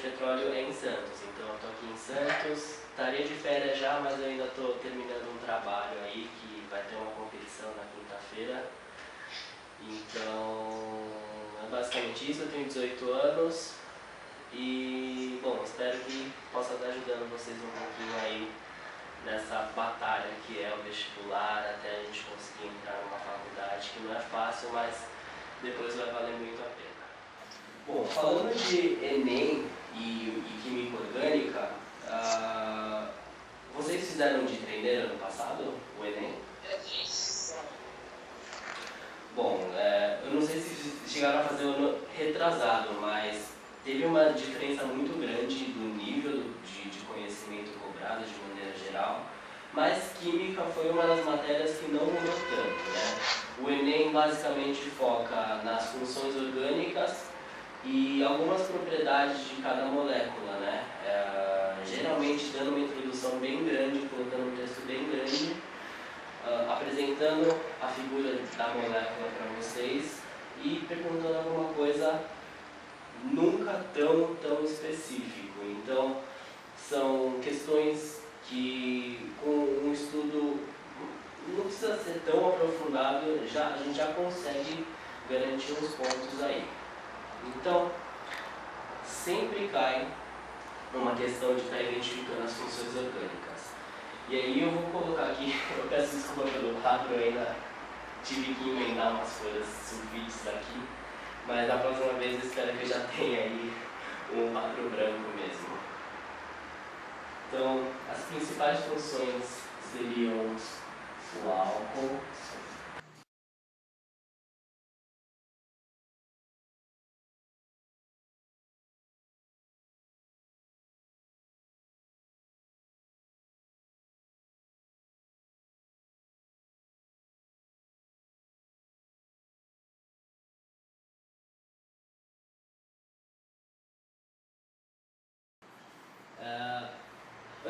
petróleo é em Santos, então eu estou aqui em Santos, estaria de férias já, mas eu ainda estou terminando um trabalho aí que vai ter uma competição na quinta-feira. Então, é basicamente isso, eu tenho 18 anos e, bom, espero que possa estar ajudando vocês um pouquinho aí nessa batalha que é o vestibular, até a gente conseguir entrar numa faculdade que não é fácil, mas depois vai valer muito a pena. Bom, falando de Enem e Química Orgânica, vocês fizeram de treineiro ano passado, o Enem? Bom, eu não sei se chegaram a fazer o ano retrasado, mas teve uma diferença muito grande do nível de conhecimento cobrado de maneira geral, mas Química foi uma das matérias que não mudou tanto, né? O Enem basicamente foca nas funções orgânicas e algumas propriedades de cada molécula, né? Geralmente dando uma introdução bem grande, colocando um texto bem grande, apresentando a figura da molécula para vocês e perguntando alguma coisa nunca tão específico. Então, são questões que com um estudo não precisa ser tão aprofundado, a gente já consegue garantir uns pontos aí. Então, sempre cai uma questão de estar identificando as funções orgânicas. E aí eu vou colocar aqui, eu peço desculpa pelo quadro, eu ainda tive que emendar umas folhas sulfites aqui, mas da próxima vez eu espero que eu já tenha aí um quadro branco mesmo. Então, as principais funções seriam o álcool,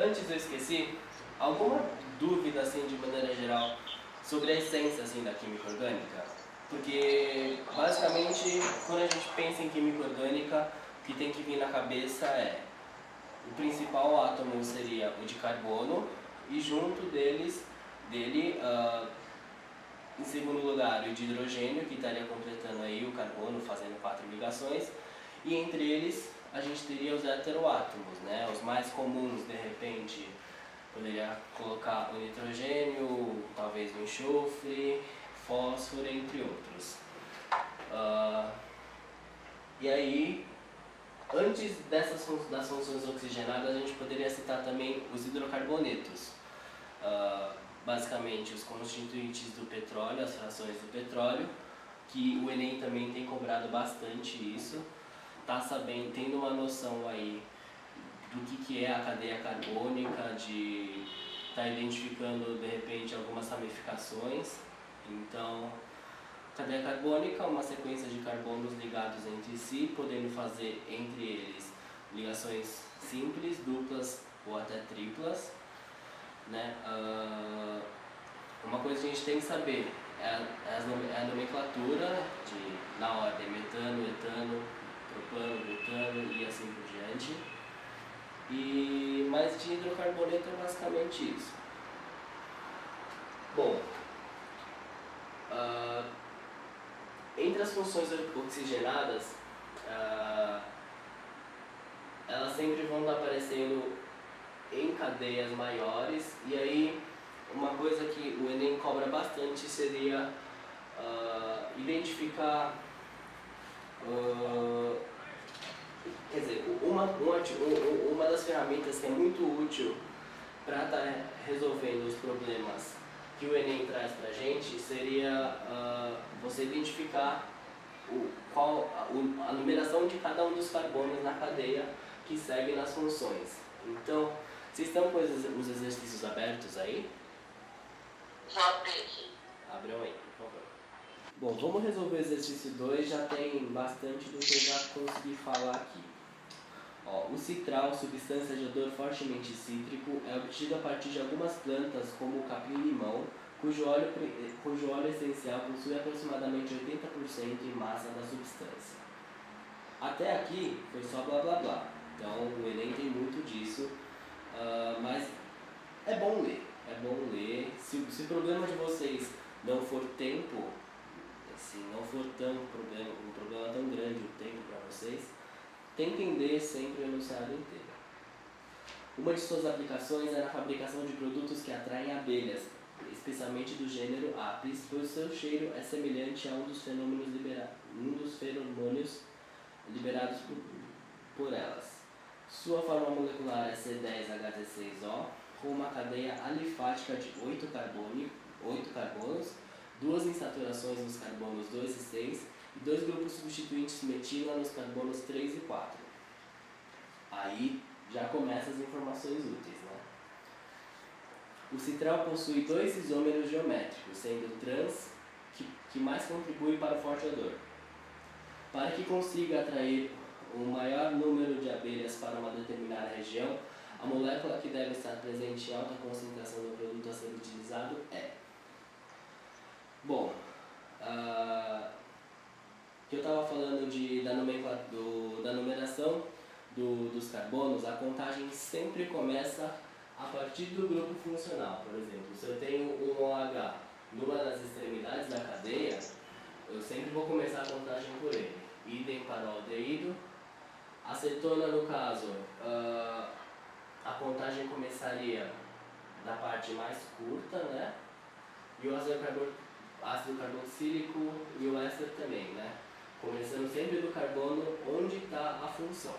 antes eu esqueci, alguma dúvida assim de maneira geral sobre a essência assim da química orgânica? Porque basicamente quando a gente pensa em química orgânica, o que tem que vir na cabeça é o principal átomo seria o de carbono e junto dele em segundo lugar o de hidrogênio, que estaria completando aí o carbono, fazendo 4 ligações, e entre eles a gente teria os heteroátomos, né? Os mais comuns, de repente, poderia colocar o nitrogênio, talvez o enxofre, fósforo, entre outros. E aí, antes das funções oxigenadas, a gente poderia citar também os hidrocarbonetos. Basicamente, os constituintes do petróleo, as frações do petróleo, que o Enem também tem cobrado bastante isso. Tá sabendo, tendo uma noção aí do que é a cadeia carbônica, de estar identificando de repente algumas ramificações. Então, cadeia carbônica é uma sequência de carbonos ligados entre si, podendo fazer entre eles ligações simples, duplas ou até triplas, né? Uma coisa que a gente tem que saber é a nomenclatura na ordem metano, etano, propano, butano e assim por diante. Mas de hidrocarboneto é basicamente isso. Bom, entre as funções oxigenadas, elas sempre vão estar aparecendo em cadeias maiores, e aí uma coisa que o Enem cobra bastante seria identificar, quer dizer, uma das ferramentas que é muito útil para estar resolvendo os problemas que o Enem traz para a gente seria você identificar a numeração de cada um dos carbonos na cadeia que segue nas funções. Então, vocês estão com os exercícios abertos aí? Já abri aqui. Abram aí, por favor. Bom, vamos resolver o exercício 2, já tem bastante do que eu já consegui falar aqui. O citral, substância de odor fortemente cítrico, é obtido a partir de algumas plantas como o capim-limão, cujo óleo essencial possui aproximadamente 80% em massa da substância. Até aqui foi só blá blá blá. Então o Enem tem muito disso, mas é bom ler, é bom ler. Se o problema de vocês não for tempo, assim, não for um problema tão grande o tempo para vocês, tentem ler sempre o enunciado inteiro. Uma de suas aplicações é na fabricação de produtos que atraem abelhas, especialmente do gênero Apis, pois seu cheiro é semelhante a um dos feromônios liberados por elas. Sua forma molecular é C10H16O, com uma cadeia alifática de 8 carbonos, 2 insaturações nos carbonos 2 e 6 e 2 grupos substituintes metila nos carbonos 3 e 4. Aí já começam as informações úteis, né? O citral possui 2 isômeros geométricos, sendo o trans que mais contribui para o forte odor. Para que consiga atrair o maior número de abelhas para uma determinada região, a molécula que deve estar presente em alta concentração no produto a ser utilizado é... Bom, que eu estava falando da numeração dos carbonos, a contagem sempre começa a partir do grupo funcional. Por exemplo, se eu tenho um OH numa das extremidades da cadeia, eu sempre vou começar a contagem por ele. Idem para o aldeído. Acetona, no caso, a contagem começaria da parte mais curta, né? E o ácido carboxílico e o éster também, né? Começando sempre do carbono onde está a função.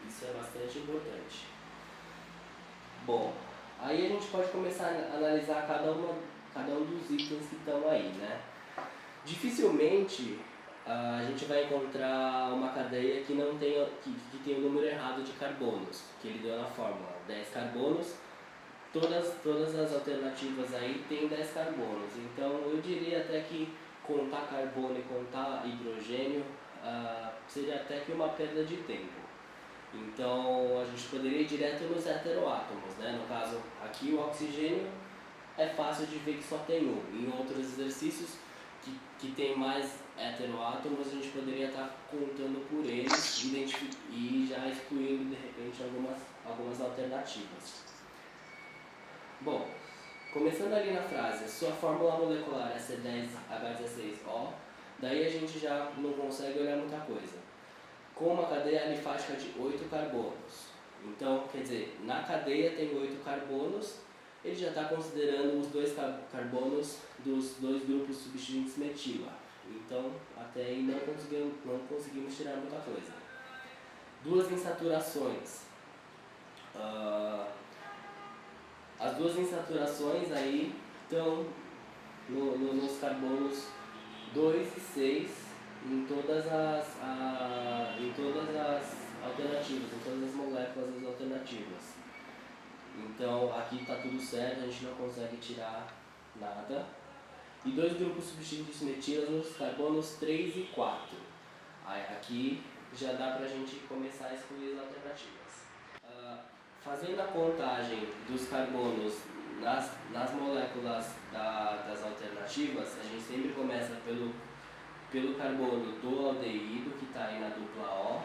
Isso é bastante importante. Bom, aí a gente pode começar a analisar cada um dos itens que estão aí, né? Dificilmente a gente vai encontrar uma cadeia que não tenha, que tem o número errado de carbonos, que ele deu na fórmula, 10 carbonos. Todas as alternativas aí têm 10 carbonos, então eu diria até que contar carbono e contar hidrogênio seria até que uma perda de tempo. Então a gente poderia ir direto nos heteroátomos, né? No caso aqui o oxigênio é fácil de ver que só tem um. Em outros exercícios que tem mais heteroátomos, a gente poderia estar contando por eles e já excluindo de repente algumas alternativas. Bom, começando ali na frase, sua fórmula molecular é C10H16O, daí a gente já não consegue olhar muita coisa. Com uma cadeia alifática de 8 carbonos. Então, quer dizer, na cadeia tem 8 carbonos, ele já está considerando os 2 carbonos dos 2 grupos substituintes metila. Então, até aí não conseguimos tirar muita coisa. 2 insaturações. As 2 insaturações aí estão nos carbonos 2 e 6 em todas as alternativas, em todas as moléculas das alternativas. Então aqui está tudo certo, a gente não consegue tirar nada. E 2 grupos substituintes metilas nos carbonos 3 e 4. Aí, aqui já dá para a gente começar a excluir as alternativas. Fazendo a contagem dos carbonos nas moléculas das alternativas, a gente sempre começa pelo carbono do aldeído, que está aí na dupla O.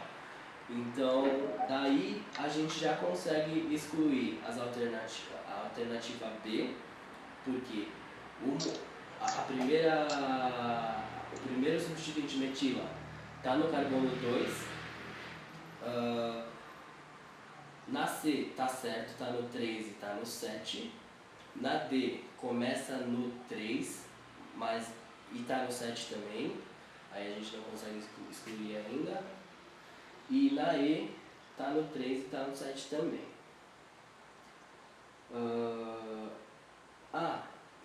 Então, daí a gente já consegue excluir a alternativa B, porque o primeiro substituinte metila está no carbono 2. Na C está certo, está no 3 e está no 7. Na D começa no 3, e está no 7 também. Aí a gente não consegue excluir ainda. E na E está no 3 e está no 7 também.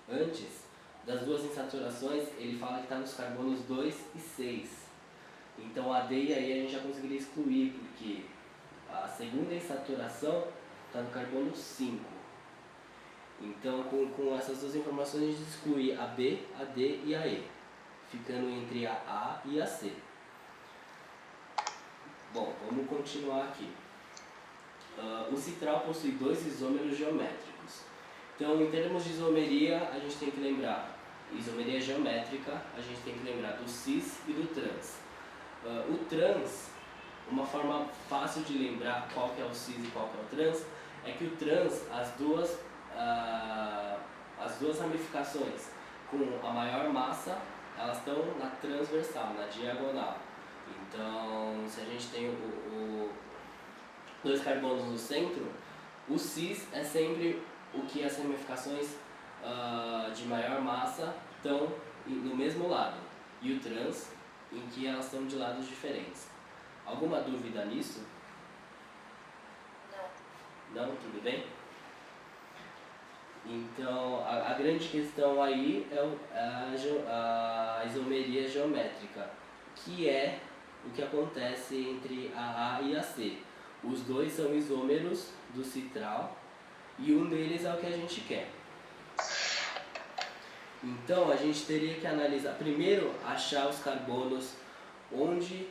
Antes das 2 insaturações, ele fala que está nos carbonos 2 e 6. Então a D e a E a gente já conseguiria excluir, porque a segunda insaturação está no carbono 5. Então com essas 2 informações a gente exclui a B, a D e a E, ficando entre a A e a C. Bom, vamos continuar aqui. O citral possui 2 isômeros geométricos. Então, em termos de isomeria, a gente tem que lembrar, isomeria geométrica, a gente tem que lembrar do cis e do trans. O trans, uma forma fácil de lembrar qual que é o cis e qual que é o trans, é que o trans, as duas ramificações com a maior massa, elas estão na transversal, na diagonal. Então, se a gente tem dois carbonos no centro, o cis é sempre o que as ramificações de maior massa estão no mesmo lado, e o trans, em que elas estão de lados diferentes. Alguma dúvida nisso? Não. Não? Tudo bem? Então, a grande questão aí é a isomeria geométrica, que é o que acontece entre a A e a C. Os dois são isômeros do citral e um deles é o que a gente quer. Então, a gente teria que analisar, primeiro, achar os carbonos onde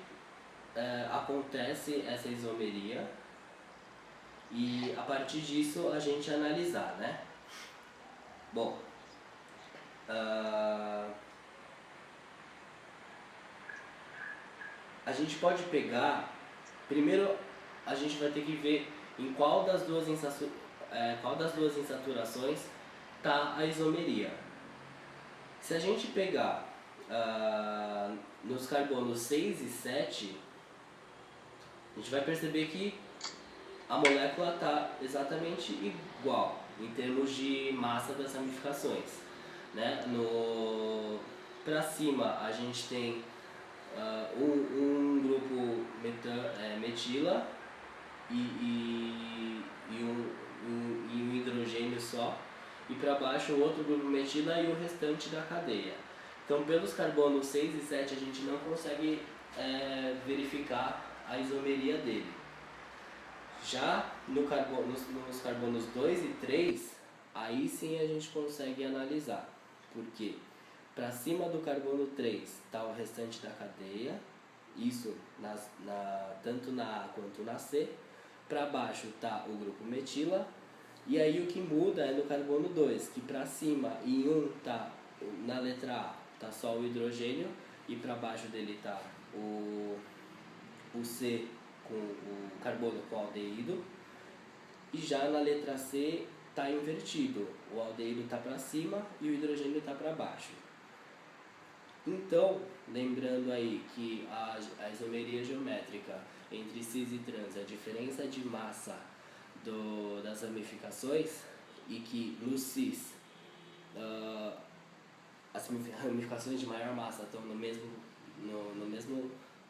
acontece essa isomeria e, a partir disso, a gente analisar, né? Bom, a gente pode pegar, primeiro a gente vai ter que ver em qual das duas insaturações está a isomeria. Se a gente pegar nos carbonos 6 e 7, a gente vai perceber que a molécula está exatamente igual em termos de massa das ramificações, né? Para cima a gente tem um grupo metila e um hidrogênio só, e para baixo o outro grupo metila e o restante da cadeia. Então, pelos carbonos 6 e 7 a gente não consegue verificar a isomeria dele. Já nos carbonos 2 e 3, aí sim a gente consegue analisar. Porque para cima do carbono 3 está o restante da cadeia, isso tanto na A quanto na C. Para baixo está o grupo metila. E aí o que muda é no carbono 2, que para cima em 1 tá, na letra A está só o hidrogênio e para baixo dele está o C com o carbono com o aldeído, e já na letra C está invertido, o aldeído está para cima e o hidrogênio está para baixo. Então, lembrando aí que a isomeria geométrica entre cis e trans é a diferença de massa das ramificações, e que no cis as ramificações de maior massa estão no mesmo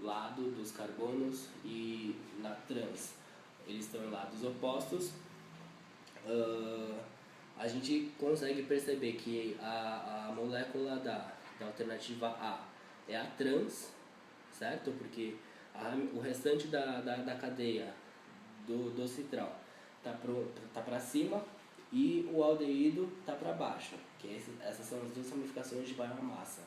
lado dos carbonos, e na trans eles estão em lados opostos. A gente consegue perceber que a molécula da alternativa A é a trans, certo? Porque o restante da cadeia do citral tá para cima e o aldeído tá para baixo, que essas são as duas ramificações de maior massa.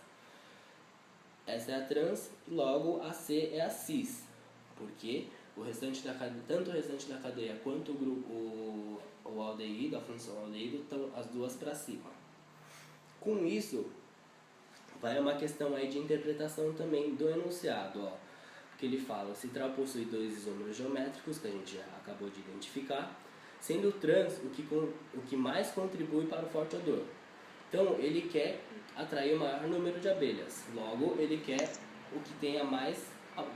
Essa é a trans, e logo a C é a cis, porque tanto o restante da cadeia quanto o aldeído, a função aldeído, estão as duas para cima. Com isso, vai uma questão aí de interpretação também do enunciado, ó, que ele fala: o citral possui dois isômeros geométricos, que a gente já acabou de identificar, sendo o trans o que mais contribui para o forte odor. Então, ele quer atrair o maior número de abelhas. Logo, ele quer o que tenha mais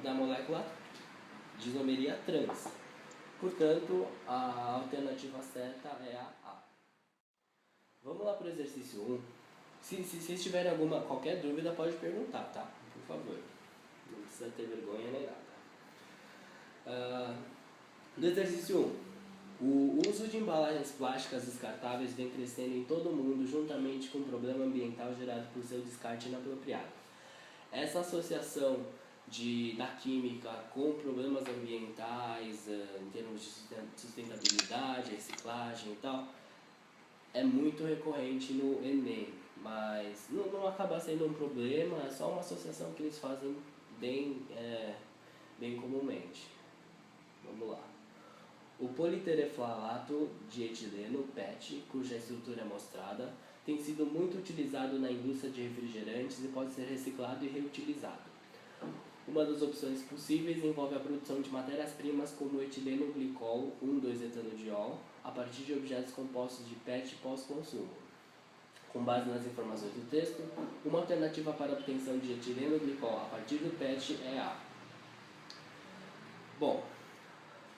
da molécula de isomeria trans. Portanto, a alternativa certa é a A. Vamos lá para o exercício 1. Se vocês tiverem qualquer dúvida, pode perguntar, tá? Por favor. Não precisa ter vergonha nem nada. No exercício 1. O uso de embalagens plásticas descartáveis vem crescendo em todo o mundo, juntamente com o problema ambiental gerado por seu descarte inapropriado. Essa associação da química com problemas ambientais, em termos de sustentabilidade, reciclagem e tal, é muito recorrente no Enem, mas não acaba sendo um problema, é só uma associação que eles fazem bem comumente. Vamos lá. O politereflalato de etileno, PET, cuja estrutura é mostrada, tem sido muito utilizado na indústria de refrigerantes e pode ser reciclado e reutilizado. Uma das opções possíveis envolve a produção de matérias-primas como etileno glicol 1,2-etanodiol a partir de objetos compostos de PET pós-consumo. Com base nas informações do texto, uma alternativa para a obtenção de etileno glicol a partir do PET é a... Bom,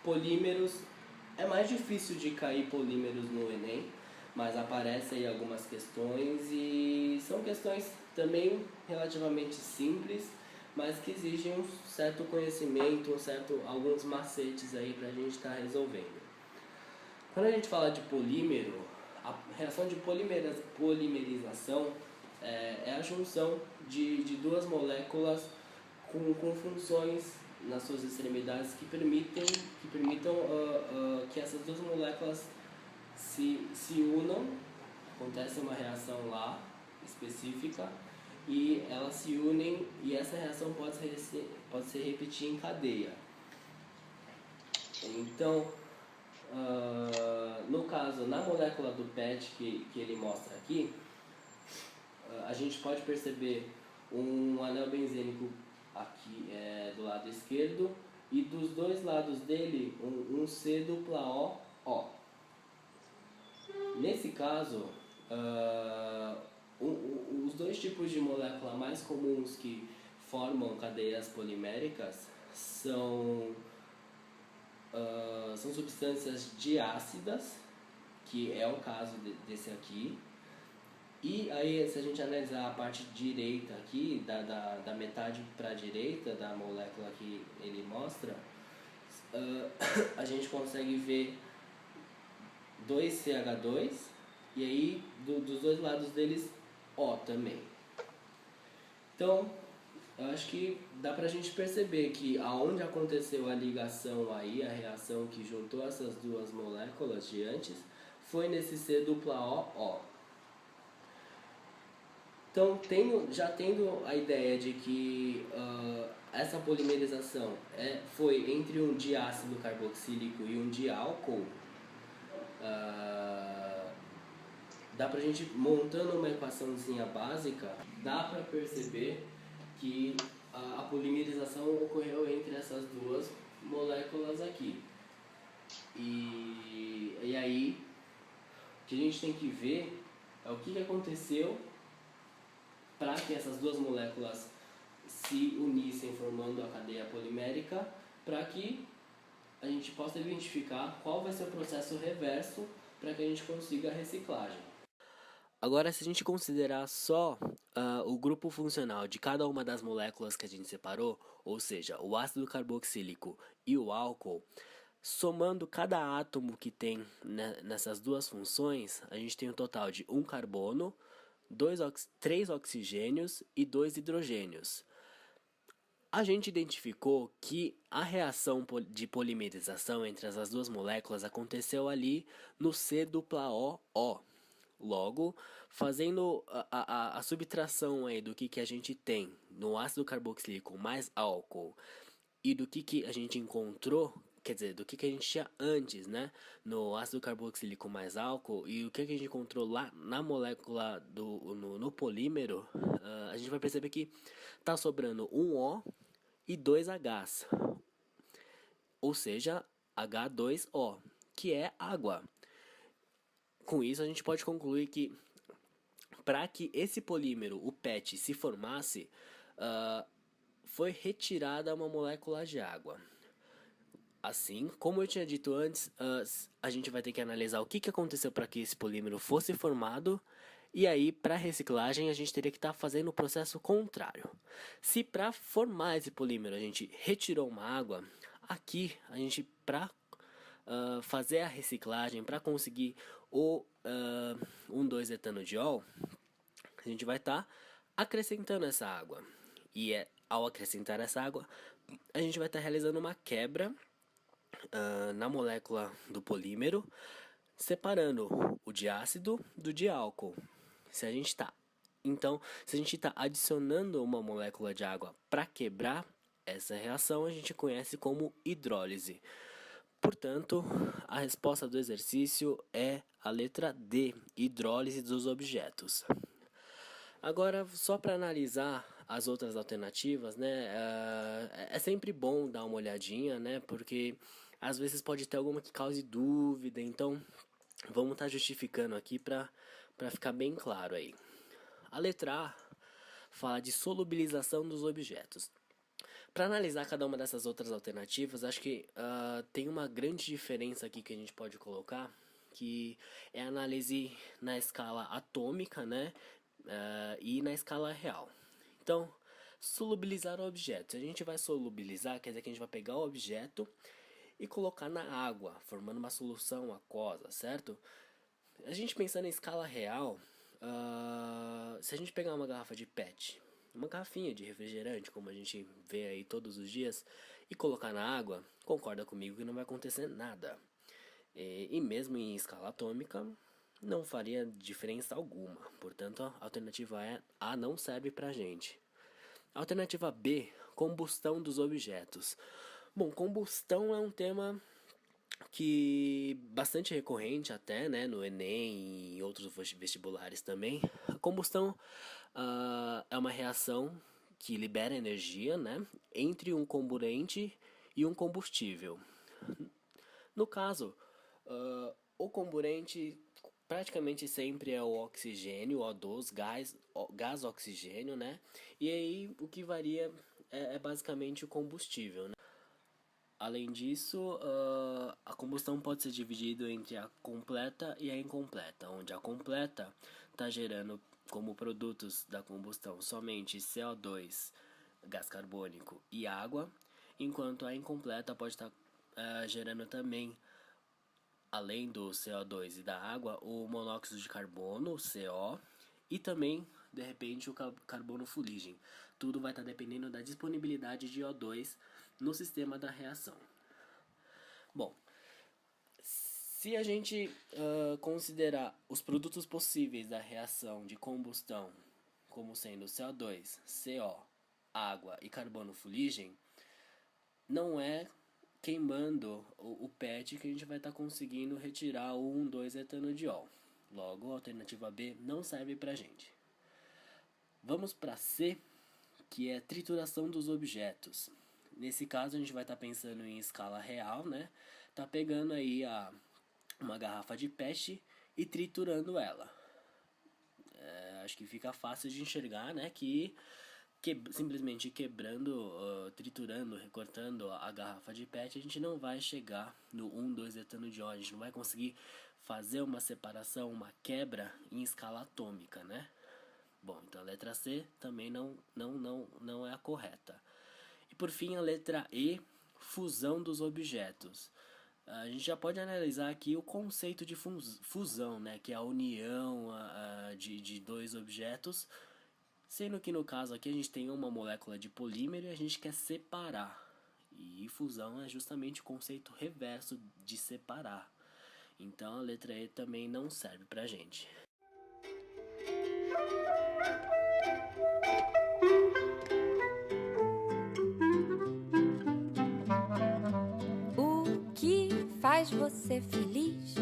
polímeros. É mais difícil de cair polímeros no Enem, mas aparecem aí algumas questões e são questões também relativamente simples, mas que exigem um certo conhecimento, alguns macetes aí para a gente estar resolvendo. Quando a gente fala de polímero, a reação de polimerização é a junção de duas moléculas com funções nas suas extremidades que permitam que essas duas moléculas se unam. Acontece uma reação lá específica e elas se unem e essa reação pode se repetir em cadeia. Então, no caso, na molécula do PET que ele mostra aqui, a gente pode perceber um anel benzênico aqui do lado esquerdo e dos dois lados dele um C dupla O. Nesse caso, os dois tipos de molécula mais comuns que formam cadeias poliméricas são substâncias diácidas, que é o caso desse aqui. E aí, se a gente analisar a parte direita aqui, da metade para a direita da molécula que ele mostra, a gente consegue ver 2CH2 e aí dos dois lados deles O também. Então, eu acho que dá pra gente perceber que aonde aconteceu a ligação aí, a reação que juntou essas duas moléculas de antes, foi nesse C dupla O. Então, já tendo a ideia de que essa polimerização foi entre um diácido carboxílico e um diálcool, dá pra gente, montando uma equaçãozinha básica, dá pra perceber que a polimerização ocorreu entre essas duas moléculas aqui. E aí, o que a gente tem que ver é o que aconteceu para que essas duas moléculas se unissem formando a cadeia polimérica, para que a gente possa identificar qual vai ser o processo reverso para que a gente consiga a reciclagem. Agora, se a gente considerar só o grupo funcional de cada uma das moléculas que a gente separou, ou seja, o ácido carboxílico e o álcool, somando cada átomo que tem nessas duas funções, a gente tem um total de um carbono, 3 oxigênios e 2 hidrogênios. A gente identificou que a reação de polimerização entre essas duas moléculas aconteceu ali no C dupla O. Logo, fazendo a subtração aí do que a gente tem no ácido carboxílico mais álcool e do que a gente encontrou, quer dizer, do que a gente tinha antes, né, no ácido carboxílico mais álcool e o que a gente encontrou lá na molécula no polímero, a gente vai perceber que está sobrando um O e 2 Hs, ou seja, H2O, que é água. Com isso, a gente pode concluir que para que esse polímero, o PET, se formasse, foi retirada uma molécula de água. Assim, como eu tinha dito antes, a gente vai ter que analisar o que aconteceu para que esse polímero fosse formado. E aí, para reciclagem, a gente teria que estar fazendo o processo contrário. Se para formar esse polímero a gente retirou uma água, aqui a gente, para fazer a reciclagem, para conseguir o 1,2-etanodiol, a gente vai estar acrescentando essa água. E ao acrescentar essa água, a gente vai estar realizando uma quebra na molécula do polímero, separando o diácido do diálcool. Se a gente está adicionando uma molécula de água para quebrar essa reação, a gente conhece como hidrólise. Portanto, a resposta do exercício é a letra D, hidrólise dos objetos. Agora, só para analisar as outras alternativas, né, é sempre bom dar uma olhadinha, né, porque às vezes pode ter alguma que cause dúvida, então vamos estar justificando aqui para ficar bem claro aí. A letra A fala de solubilização dos objetos. Para analisar cada uma dessas outras alternativas, acho que tem uma grande diferença aqui que a gente pode colocar, que é a análise na escala atômica, né, e na escala real. Então, solubilizar objetos. A gente vai solubilizar, quer dizer que a gente vai pegar o objeto e colocar na água, formando uma solução aquosa, certo? A gente pensando em escala real, se a gente pegar uma garrafa de PET, uma garrafinha de refrigerante, como a gente vê aí todos os dias, e colocar na água, concorda comigo que não vai acontecer nada. E mesmo em escala atômica, não faria diferença alguma. Portanto, a alternativa A não serve pra gente. A alternativa B, combustão dos objetos. Bom, combustão é um tema que bastante recorrente até, né, no Enem e outros vestibulares também. A combustão é uma reação que libera energia, né, entre um comburente e um combustível. No caso, o comburente praticamente sempre é o oxigênio, o O2, gás oxigênio, né? E aí o que varia é basicamente o combustível, né? Além disso, a combustão pode ser dividida entre a completa e a incompleta, onde a completa está gerando como produtos da combustão somente CO2, gás carbônico e água, enquanto a incompleta pode estar gerando também, além do CO2 e da água, o monóxido de carbono, o CO, e também, de repente, o carbono fuligem. Tudo vai estar dependendo da disponibilidade de O2 no sistema da reação. Bom, se a gente considerar os produtos possíveis da reação de combustão como sendo CO2, CO, água e carbono fuligem, não é queimando o PET que a gente vai estar conseguindo retirar o 1,2-etanodiol. Logo, a alternativa B não serve pra gente. Vamos para C, que é trituração dos objetos. Nesse caso, a gente vai estar pensando em escala real, né? Tá pegando aí uma garrafa de PET e triturando ela. Acho que fica fácil de enxergar, né? Que simplesmente quebrando, triturando, recortando a garrafa de PET, a gente não vai chegar no 1,2-etanodiol, a gente não vai conseguir fazer uma separação, uma quebra em escala atômica, né? Bom, então a letra C também não é a correta. E por fim a letra E, fusão dos objetos. A gente já pode analisar aqui o conceito de fusão, né? Que é a união de dois objetos, sendo que no caso aqui a gente tem uma molécula de polímero e a gente quer separar. E fusão é justamente o conceito reverso de separar. Então a letra E também não serve pra gente. O que faz você feliz?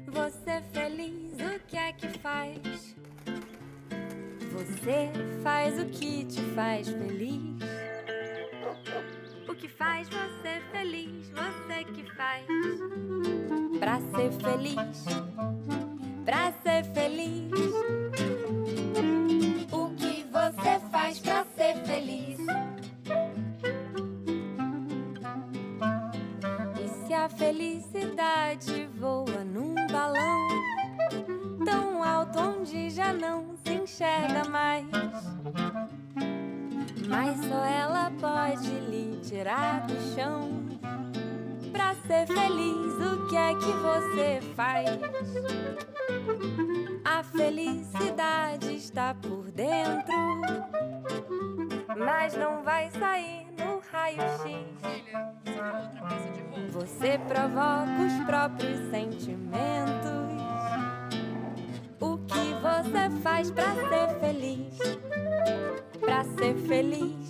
Você feliz, o que é que faz? Você faz o que te faz feliz. O que faz você feliz, você que faz. Pra ser feliz, pra ser feliz. O que você faz pra ser feliz? E se a felicidade voa num balão tão alto onde já não se enxerga mais, mas só ela pode lhe tirar do chão. Pra ser feliz, o que é que você faz? A felicidade está por dentro, mas não vai sair no raio-x. Você provoca os próprios sentimentos. O que você faz pra ser feliz? Pra ser feliz,